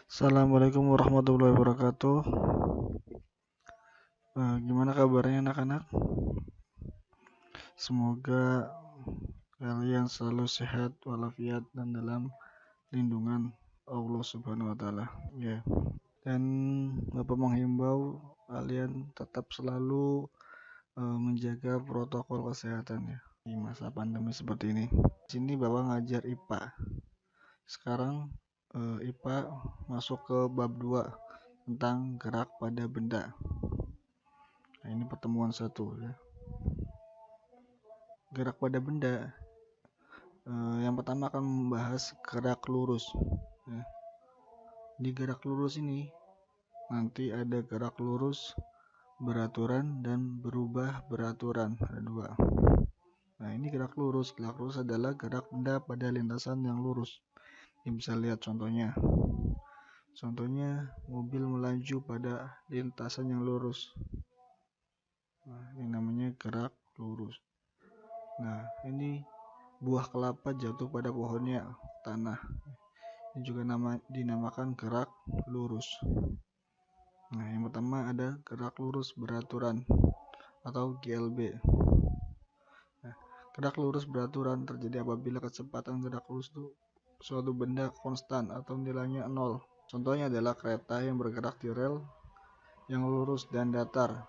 Assalamualaikum warahmatullahi wabarakatuh. Gimana kabarnya anak-anak? Semoga kalian selalu sehat walafiat dan dalam lindungan Allah Subhanahu wa taala. Ya. Dan Bapak menghimbau kalian tetap selalu menjaga protokol kesehatan ya di masa pandemi seperti ini. Di sini Bapak ngajar IPA. Sekarang IPA masuk ke bab 2 tentang gerak pada benda. Nah, ini pertemuan 1 ya. Gerak pada benda. Yang pertama akan membahas gerak lurus ya. Di gerak lurus ini nanti ada gerak lurus beraturan dan berubah beraturan, ada 2. Nah, ini gerak lurus. Gerak lurus adalah gerak benda pada lintasan yang lurus. Ini bisa lihat contohnya. Contohnya mobil melaju pada lintasan yang lurus. Nah, ini namanya gerak lurus. Nah, ini buah kelapa jatuh pada pohonnya, tanah. Ini juga dinamakan gerak lurus. Nah, yang pertama ada gerak lurus beraturan atau GLB. Nah, gerak lurus beraturan terjadi apabila kecepatan gerak lurus itu suatu benda konstan atau nilainya 0. Contohnya adalah kereta yang bergerak di rel yang lurus dan datar.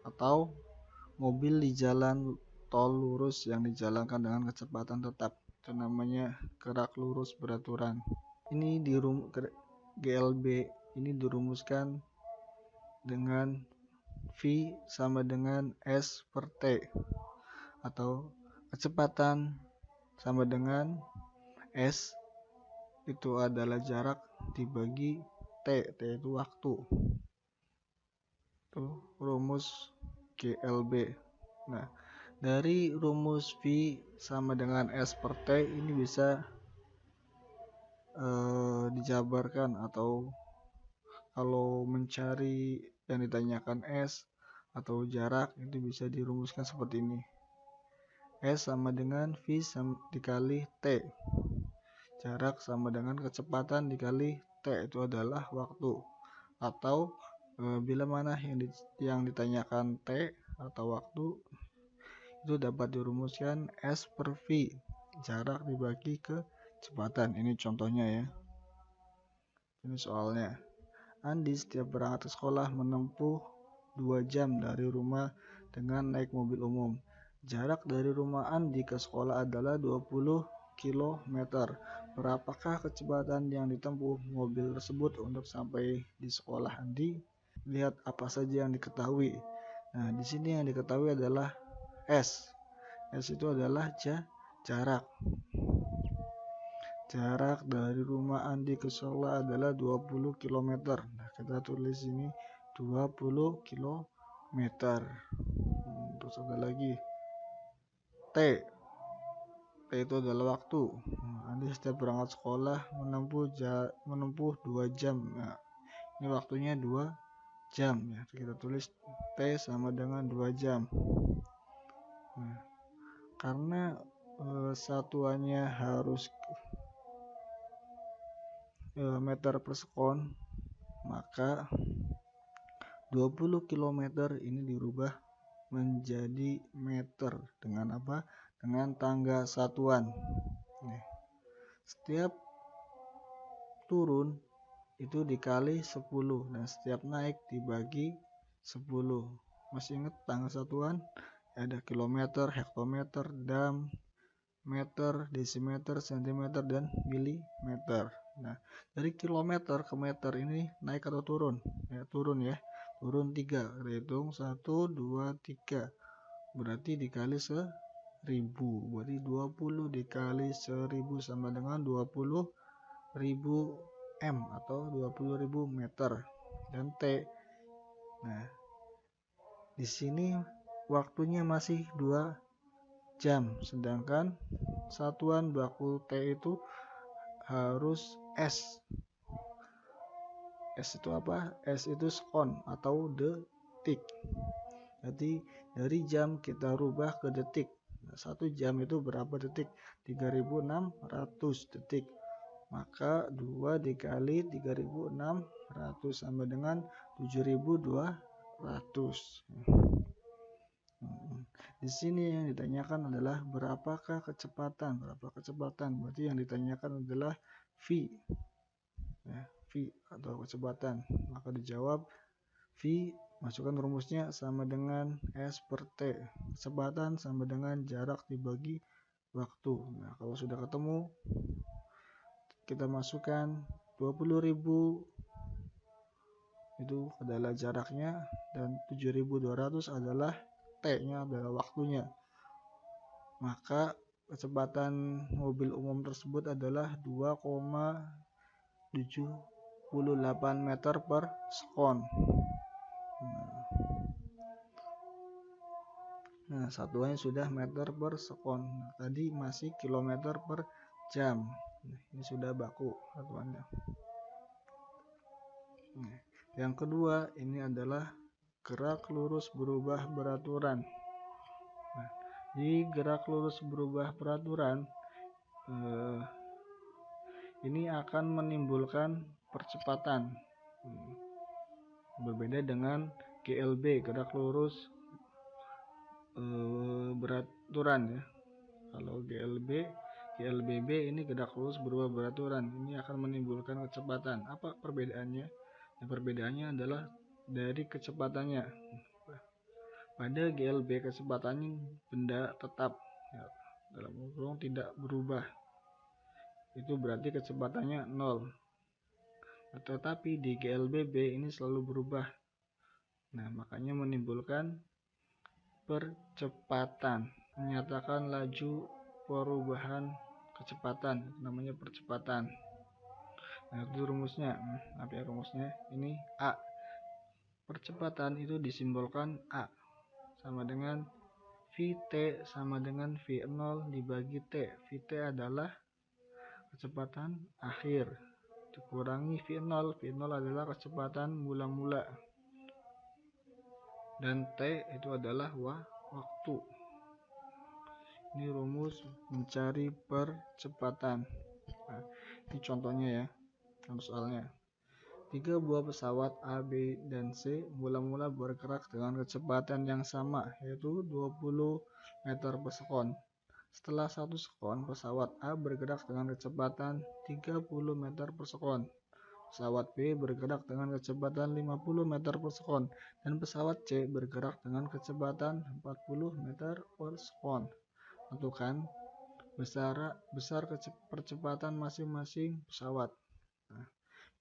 Atau mobil di jalan tol lurus yang dijalankan dengan kecepatan tetap. Itu namanya gerak lurus beraturan. Ini GLB ini dirumuskan dengan V sama dengan S per T, atau kecepatan sama dengan S itu adalah jarak dibagi T itu waktu. Itu rumus GLB. Nah, dari rumus V sama dengan S per T ini bisa dijabarkan, atau kalau mencari yang ditanyakan S atau jarak itu bisa dirumuskan seperti ini. S sama dengan V dikali T. Jarak sama dengan kecepatan dikali T, itu adalah waktu. Atau bila mana yang ditanyakan T atau waktu, itu dapat dirumuskan S per V, jarak dibagi kecepatan. Ini contohnya ya. Ini soalnya. Andi setiap berangkat ke sekolah menempuh 2 jam dari rumah dengan naik mobil umum. Jarak dari rumah Andi ke sekolah adalah 20 km. Berapakah kecepatan yang ditempuh mobil tersebut untuk sampai di sekolah Andi? Lihat apa saja yang diketahui. Nah, di sini yang diketahui adalah S. S itu adalah jarak. Jarak dari rumah Andi ke sekolah adalah 20 km. Nah, kita tulis ini 20 km. Terus ada lagi T. T itu adalah waktu. Andi setiap berangkat sekolah menempuh 2 jam. Nah, ini waktunya 2 jam ya. Kita tulis T sama dengan 2 jam. Nah, karena satuannya harus meter per sekon, maka 20 km ini dirubah menjadi meter dengan apa? Dengan tangga satuan. Setiap turun itu dikali 10 dan setiap naik dibagi 10. Masih ingat tangga satuan? Ada kilometer, hektometer, dam, meter, desimeter, sentimeter, dan milimeter. Nah, dari kilometer ke meter ini naik atau turun? Ya, turun ya. Turun 3. Hitung 1, 2, 3. Berarti dikali 1000. Berarti 20 dikali 1000 sama dengan 20.000 M atau 20.000 meter. Dan T. Nah, di sini waktunya masih 2 jam, sedangkan satuan baku T itu harus S. S itu apa? S itu sekon atau detik. Jadi dari jam kita rubah ke detik. Nah, 1 jam itu berapa detik? 3600 detik. Maka 2 dikali 3.600 sama dengan 7.200. Di sini yang ditanyakan adalah berapakah kecepatan. Berarti yang ditanyakan adalah V. Ya, V atau kecepatan. Maka dijawab V, masukkan rumusnya sama dengan S per T. Kecepatan sama dengan jarak dibagi waktu. Nah, kalau sudah ketemu, kita masukkan 20.000 itu adalah jaraknya dan 7.200 adalah T-nya, adalah waktunya. Maka kecepatan mobil umum tersebut adalah 2,78 meter per sekon. Nah, satuannya sudah meter per sekon. Nah, tadi masih kilometer per jam. Nah, ini sudah baku satuannya. Nah, yang kedua ini adalah gerak lurus berubah beraturan. Nah, di gerak lurus berubah beraturan ini akan menimbulkan percepatan. Berbeda dengan GLB, gerak lurus beraturan ya. Kalau GLBB ini gerak lurus berubah beraturan. Ini akan menimbulkan kecepatan. Apa perbedaannya? Nah, perbedaannya adalah dari kecepatannya. Pada GLB kecepatannya benda tetap ya, dalam kurung tidak berubah. Itu berarti kecepatannya 0. Tetapi di GLBB ini selalu berubah. Nah, makanya menimbulkan percepatan. Menyatakan laju perubahan kecepatan, namanya percepatan. Nah, itu rumusnya. Apa ya rumusnya? Ini A. Percepatan itu disimbolkan A sama dengan Vt sama dengan V0 dibagi T. Vt adalah kecepatan akhir dikurangi V0. V0 adalah kecepatan mula-mula. Dan T itu adalah waktu. Ini rumus mencari percepatan. Nah, ini contohnya ya, soalnya. 3 buah pesawat A, B, dan C mula-mula bergerak dengan kecepatan yang sama, yaitu 20 meter per sekon. Setelah 1 sekon, pesawat A bergerak dengan kecepatan 30 meter per sekon. Pesawat B bergerak dengan kecepatan 50 meter per sekon. Dan pesawat C bergerak dengan kecepatan 40 meter per sekon. Tentukan besar percepatan masing-masing pesawat. Nah,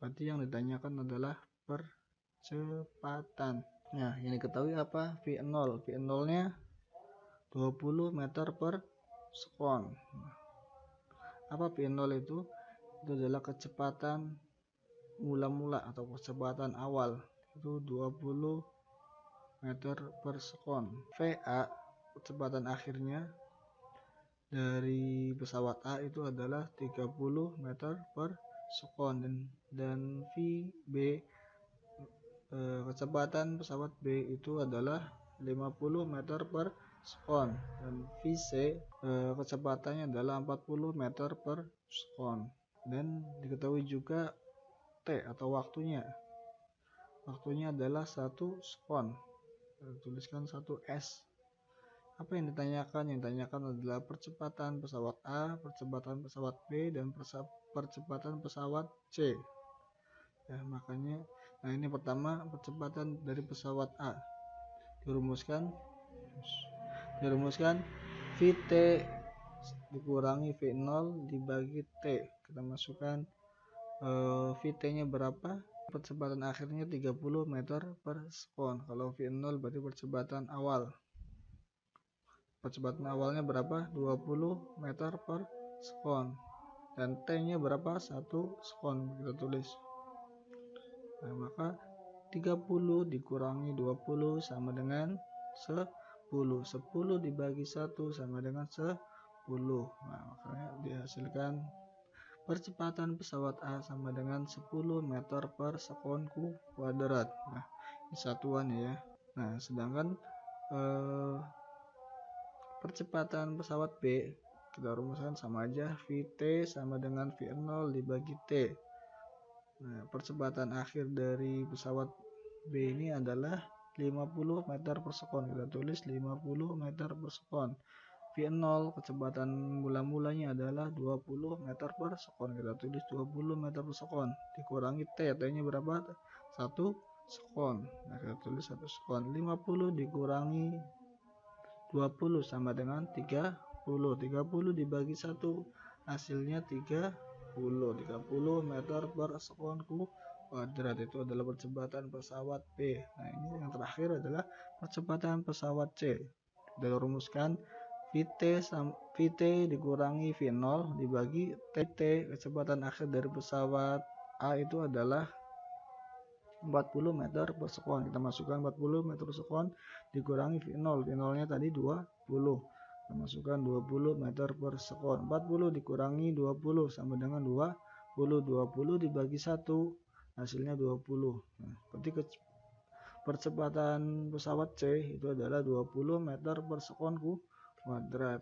berarti yang ditanyakan adalah percepatan. Nah, yang diketahui apa? V0. V0-nya 20 meter per sekon. Apa V0 itu? Itu adalah kecepatan mula-mula atau kecepatan awal. Itu 20 meter per sekon. VA, kecepatan akhirnya dari pesawat A itu adalah 30 meter per sekon. Dan VB, kecepatan pesawat B itu adalah 50 meter per sekon. Dan VC, kecepatannya adalah 40 meter per sekon. Dan diketahui juga T atau waktunya. Waktunya adalah 1 sekon. Tuliskan 1 S. Apa yang ditanyakan? Yang ditanyakan adalah percepatan pesawat A, percepatan pesawat B, dan percepatan pesawat C. Ya, makanya, nah ini pertama percepatan dari pesawat A. Dirumuskan Vt dikurangi V0 dibagi T. Kita masukkan Vt-nya berapa? Percepatan akhirnya 30 meter per sekon. Kalau V0 berarti percepatan awal. Percepatan awalnya berapa? 20 meter per sekon. Dan T-nya berapa? 1 sekon. Kita tulis. Nah, maka 30 dikurangi 20 sama dengan 10. 10 dibagi 1 sama dengan 10. Nah, makanya dihasilkan percepatan pesawat A sama dengan 10 meter per sekon kuadrat. Nah, ini satuan ya. Nah, sedangkan percepatan pesawat B kita rumuskan sama aja, Vt sama dengan V0 dibagi T. Nah, percepatan akhir dari pesawat B ini adalah 50 meter per sekon. Kita tulis 50 meter per sekon. V0 kecepatan mula-mulanya adalah 20 meter per sekon. Kita tulis 20 meter per sekon. Dikurangi T. T-nya berapa? 1 sekon. Nah, kita tulis 1 sekon. 50 dikurangi 20 sama dengan 30. 30 dibagi 1 hasilnya 30 meter per sekon kuadrat. Itu adalah percepatan pesawat P. Nah, ini yang terakhir adalah percepatan pesawat C. Kita rumuskan Vt dikurangi V0 dibagi Tt. Kecepatan akhir dari pesawat A itu adalah 40 meter per sekon. Kita masukkan 40 meter per sekon dikurangi V0. V0 nya tadi 20. Kita masukkan 20 meter per sekon. 40 dikurangi 20 sama dengan 20. 20 dibagi 1 hasilnya 20. Nah, berarti percepatan pesawat C itu adalah 20 meter per sekon kuadrat.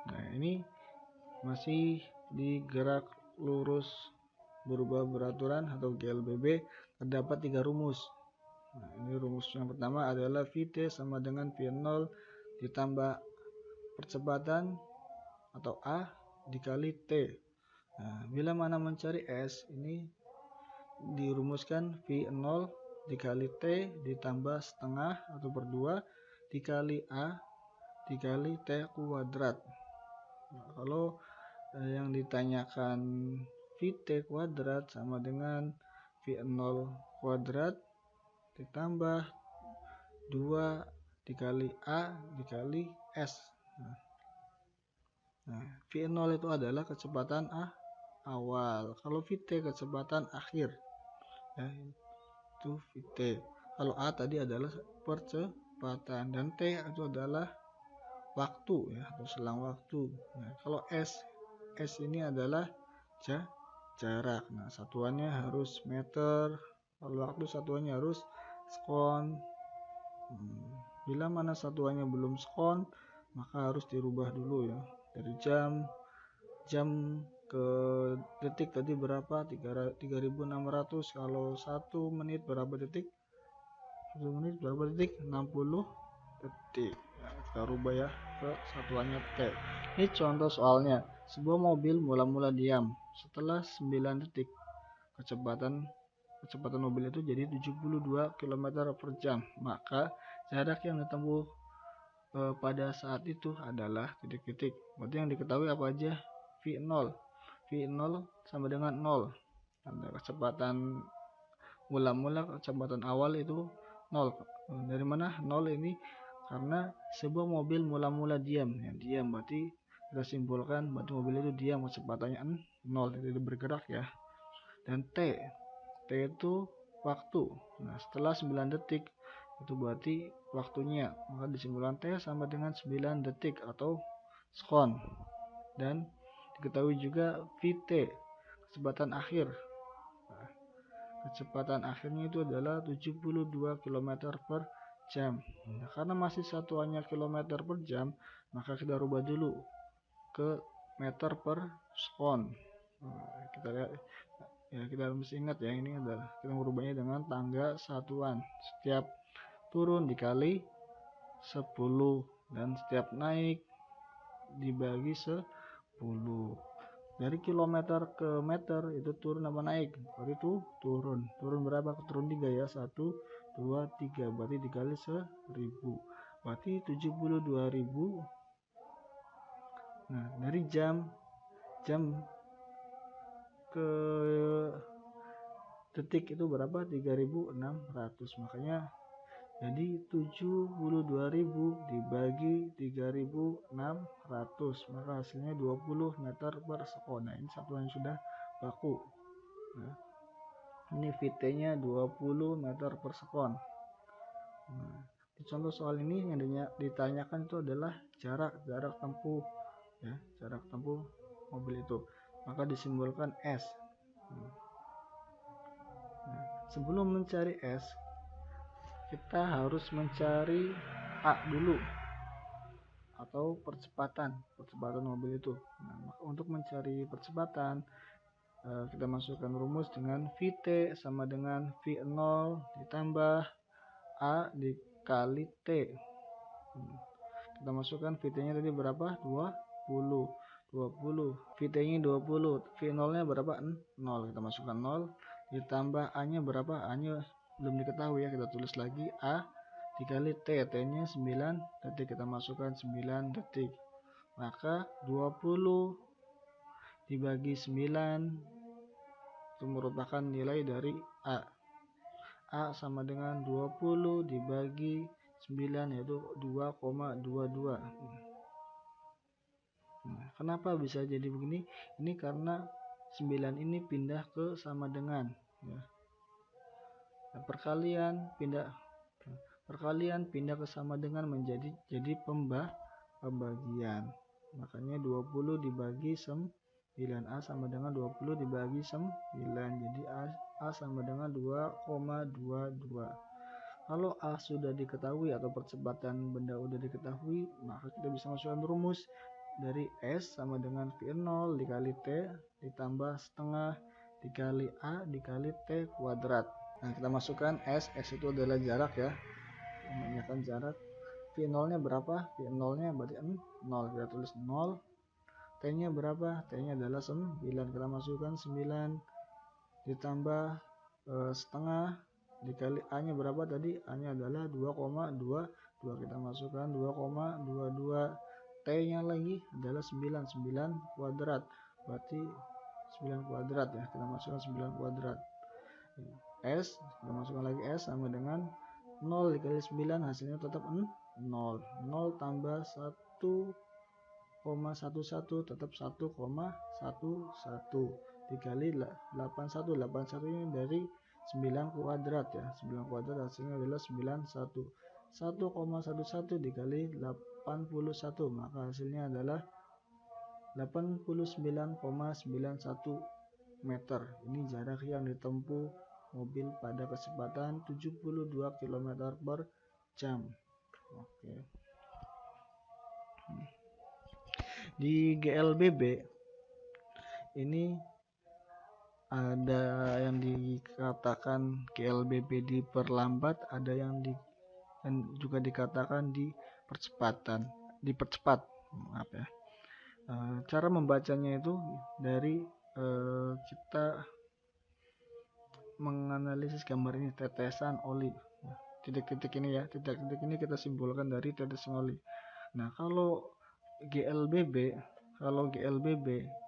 Nah, ini masih di gerak lurus berubah beraturan atau GLBB terdapat 3 rumus. Nah, ini rumus yang pertama adalah Vt sama dengan V0 ditambah percepatan atau A dikali T. Nah, bila mana mencari S, ini dirumuskan V0 dikali T ditambah setengah atau per 2 dikali A dikali T kuadrat. Nah, kalau yang ditanyakan Vt kuadrat sama dengan V0 kuadrat ditambah 2 dikali A dikali S. Nah, V0 itu adalah kecepatan awal. Kalau Vt kecepatan akhir. Ya, itu Vt. Kalau A tadi adalah percepatan dan T itu adalah waktu ya, atau selang waktu. Nah, kalau S ini adalah jarak. Nah, satuannya harus meter. Kalau waktu satuannya harus sekon. Bila mana satuannya belum sekon, maka harus dirubah dulu ya. Dari jam ke detik tadi berapa? 3600. Kalau 1 menit berapa detik? 1 menit berapa detik? 60 detik. Nah, kita rubah ya ke satuannya T. Ini contoh soalnya. Sebuah mobil mula-mula diam. Setelah 9 detik, kecepatan mobil itu jadi 72 km per jam. Maka jarak yang ditempuh pada saat itu adalah titik-titik. Berarti yang diketahui apa aja? V0 sama dengan 0. Ada kecepatan mula-mula, kecepatan awal itu 0. Dari mana 0 ini? Karena sebuah mobil mula-mula diam. Diam berarti kita simpulkan berarti mobil itu diam, kecepatannya 0, tidak bergerak ya. Dan T itu waktu. Nah, setelah 9 detik itu berarti waktunya, maka disimpulkan T sama dengan 9 detik atau sekon. Dan diketahui juga Vt kecepatan akhir. Nah, kecepatan akhirnya itu adalah 72 km per jam. Nah, karena masih satuannya kilometer per jam, maka kita rubah dulu ke meter per sekon. Nah, kita lihat ya, kita harus ingat ya, ini adalah kita merubahnya dengan tangga satuan. Setiap turun dikali 10 dan setiap naik dibagi 10. Dari kilometer ke meter itu turun apa naik? Berarti itu turun berapa? Turun 3 ya. 1 2 3 berarti dikali 1000 berarti 72.000. Nah, dari jam ke detik itu berapa? 3600. Makanya jadi 72.000 dibagi 3600, maka hasilnya 20 meter per sekon. Nah, ini satuan yang sudah baku. Nah, ini Vt nya 20 meter per sekon. Nah, di contoh soal ini yang ditanyakan itu adalah jarak tempuh ya, jarak tempuh mobil itu, maka disimbolkan S. Nah, sebelum mencari S, kita harus mencari A dulu. atau percepatan mobil itu. Nah, untuk mencari percepatan, kita masukkan rumus dengan Vt sama dengan V0 ditambah A dikali T. Kita masukkan Vt nya tadi berapa? 20. Vt nya 20, V0 nya berapa? 0. Kita masukkan 0 ditambah A nya berapa? A nya belum diketahui ya, kita tulis lagi A dikali T. T nya 9 detik, kita masukkan 9 detik. Maka 20 dibagi 9 itu merupakan nilai dari A. A sama dengan 20 dibagi 9 yaitu 2,22. Nah, kenapa bisa jadi begini? Ini karena 9 ini pindah ke sama dengan ya. Nah, perkalian pindah ke sama dengan menjadi pembagian. Makanya 20 dibagi 9, A sama dengan 20 dibagi 9. Jadi A sama dengan 2,22. Kalau A sudah diketahui atau percepatan benda sudah diketahui, maka kita bisa masukkan rumus dari S sama dengan V0 dikali T ditambah setengah dikali A dikali T kuadrat. Nah, kita masukkan S itu adalah jarak ya, menanyakan jarak. V0 nya berapa? V0 nya berarti 0, kita tulis 0. T nya berapa? T nya adalah 9, kita masukkan 9 ditambah setengah dikali A nya berapa tadi? A nya adalah 2,22, kita masukkan 2,22. T nya lagi adalah 9 kuadrat, berarti 9 kuadrat ya, kita masukkan 9 kuadrat. S, kita masukkan lagi S sama dengan 0 dikali 9, hasilnya tetap 0. 0 tambah 1,11 tetap 1,11 dikali 81. 81 ini dari 9 kuadrat ya. 9 kuadrat hasilnya adalah 91. 1,11 dikali 81, maka hasilnya adalah 89,91 meter. Ini jarak yang ditempuh mobil pada kecepatan 72 km per jam. Oke. Di GLBB ini ada yang dikatakan GLBB diperlambat, ada yang juga dikatakan dipercepat. Maaf ya. Cara membacanya itu dari kita menganalisis gambar ini, tetesan oli. Titik-titik ini ya, titik-titik ini kita simpulkan dari tetesan oli. Nah, kalau GLBB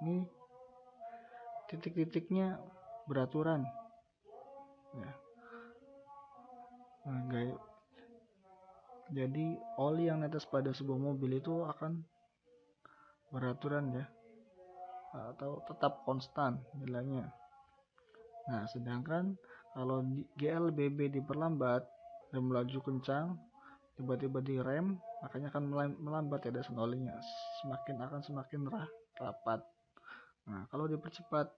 ini titik-titiknya beraturan ya. Nah, jadi oli yang netes pada sebuah mobil itu akan beraturan ya, atau tetap konstan nilainya. Nah, sedangkan kalau GLBB diperlambat dan melaju kencang, tiba-tiba direm, makanya akan melambat tetesan olinya, semakin rapat. Nah, kalau dipercepat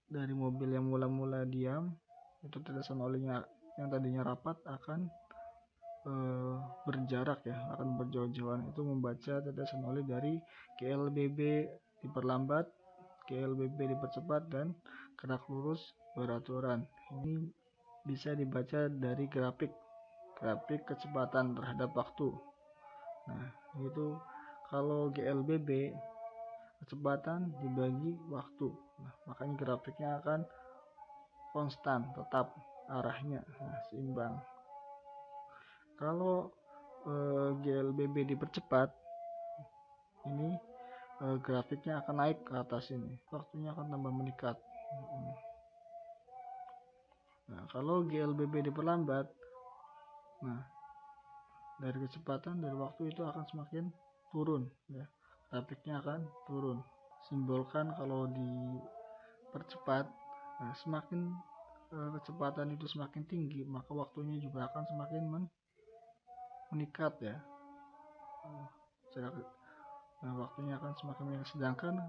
dari mobil yang mula-mula diam, itu tetesan olinya yang tadinya rapat akan berjarak ya, akan berjauh-jauhan. Itu membaca tetesan oli dari GLBB diperlambat, GLBB dipercepat, dan gerak lurus beraturan. Ini bisa dibaca dari grafik kecepatan terhadap waktu. Nah, itu kalau GLBB kecepatan dibagi waktu. Nah, makanya grafiknya akan konstan, tetap arahnya seimbang. Kalau GLBB dipercepat, ini grafiknya akan naik ke atas, ini waktunya akan tambah meningkat. Nah, kalau GLBB diperlambat, nah dari kecepatan dari waktu itu akan semakin turun ya, grafiknya akan turun. Simbolkan kalau dipercepat, nah, semakin kecepatan itu semakin tinggi, maka waktunya juga akan semakin meningkat ya. Nah, waktunya akan semakin meningkat. Sedangkan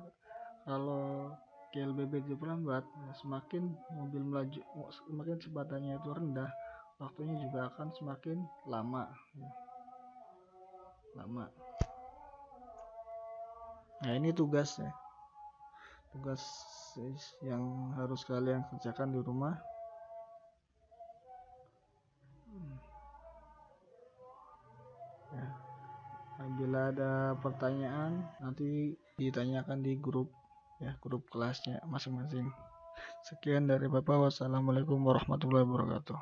kalau GLBB diperlambat, semakin mobil melaju, semakin kecepatannya itu rendah, waktunya juga akan semakin lama. Nah, ini tugas yang harus kalian kerjakan di rumah. Ya. Bila ada pertanyaan nanti ditanyakan di grup kelasnya masing-masing. Sekian dari Bapak. Wassalamualaikum warahmatullahi wabarakatuh.